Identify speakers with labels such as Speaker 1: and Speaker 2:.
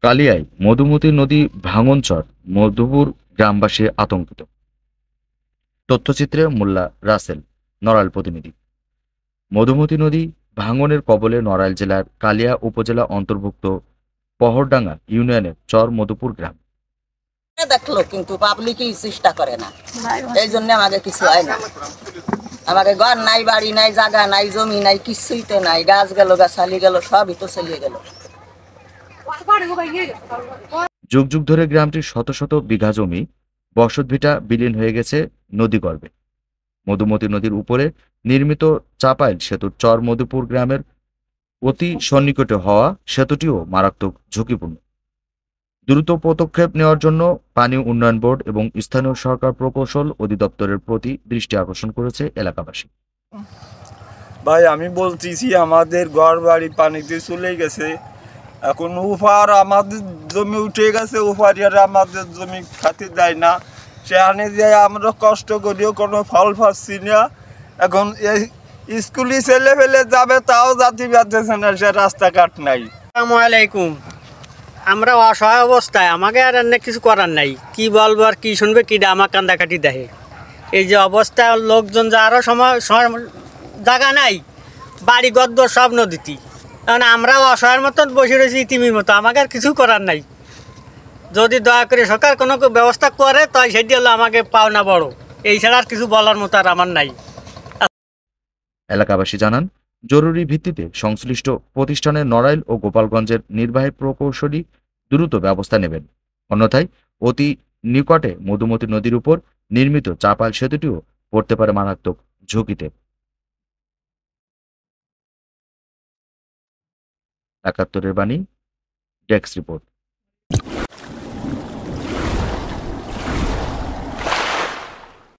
Speaker 1: কালিয়ায় মধুমতি নদী ভাঙনচর মধুপুর গ্রামবাসী আতঙ্কিত। তথ্যচিত্রে মোল্লা রাসেল, নড়াইল প্রতিনিধি। মধুমতি নদী ভাঙনের কবলে নড়াইল জেলার কালিয়া উপজেলা অন্তর্ভুক্ত পহরডাঙ্গা ইউনিয়নের চর মধুপুর গ্রাম।
Speaker 2: দেখলো কিন্তু পাবলিকই চেষ্টা করে না, এই জন্য আমাকে কিছু হয় না। আমাকে ঘর নাই, বাড়ি নাই, জায়গা নাই, জমি নাই, কিছুই তো নাই। গাছ গেল, গাছালি গেল, সবই তো চলিয়ে গেল।
Speaker 1: যুগ যুগ ধরে গ্রামটির শত শত বিঘা জমি বসতভিটা বিলীন হয়ে গেছে নদীগর্ভে। মধুমতি নদীর উপরে নির্মিত চাপাইল সেতুর চর মধুপুর গ্রামের অতি সন্নিকটে হওয়া সেতুটিও মারাত্মক ঝুঁকিপূর্ণ। দ্রুত পদক্ষেপ নেওয়ার জন্য পানি উন্নয়ন বোর্ড এবং স্থানীয় সরকার প্রকৌশল অধিদপ্তরের প্রতি দৃষ্টি আকর্ষণ করেছে এলাকাবাসী।
Speaker 3: ভাই আমি বলতেছি আমাদের ঘর বাড়ি পানিতে চলে গেছে, এখন উপার আমাদের জমি উঠে গেছে, উপারিয়ার আমাদের জমি খাতে দেয় না, সেখানে যায় আমরা কষ্ট করিও কোনো ফল পাচ্ছি না। এখন এই স্কুলে ছেলে ফেলে যাবে তাও জাতি পারতেছে না, সে রাস্তাঘাট নাই।
Speaker 4: আসসালামু আলাইকুম। আমরা অসহায় অবস্থায়, আমাকে আর এনে কিছু করার নাই, কি বলবো আর কি শুনবে, কি আমার কান্দাকাটি দেখে। এই যে অবস্থা, লোকজন যারও সময় জায়গা নাই, বাড়ি গদ্দর সব নদীতে। কারণ আমরাও অসহায়ের মতন বসে রয়েছি ইতিমির মতো, আমাকে আর কিছু করার নাই। যদি দয়া করে সরকার কোনো ব্যবস্থা করে তাই সেটি হলো আমাকে পাওনা বড়, এই ছাড়া আর কিছু বলার মতো আর আমার নাই।
Speaker 1: এলাকাবাসী জানান, জরুরি ভিত্তিতে সংশ্লিষ্ট প্রতিষ্ঠানের নড়াইল ও গোপালগঞ্জের নির্বাহী প্রকৌশলী দ্রুত ব্যবস্থা নেবেন, অন্যথায় অতি নিকটে মধুমতি নদীর উপর নির্মিত চাপাইল সেতুটিও পড়তে পারে মারাত্মক ঝুঁকিতে। ৭১-এর বাণী, ডেস্ক রিপোর্ট।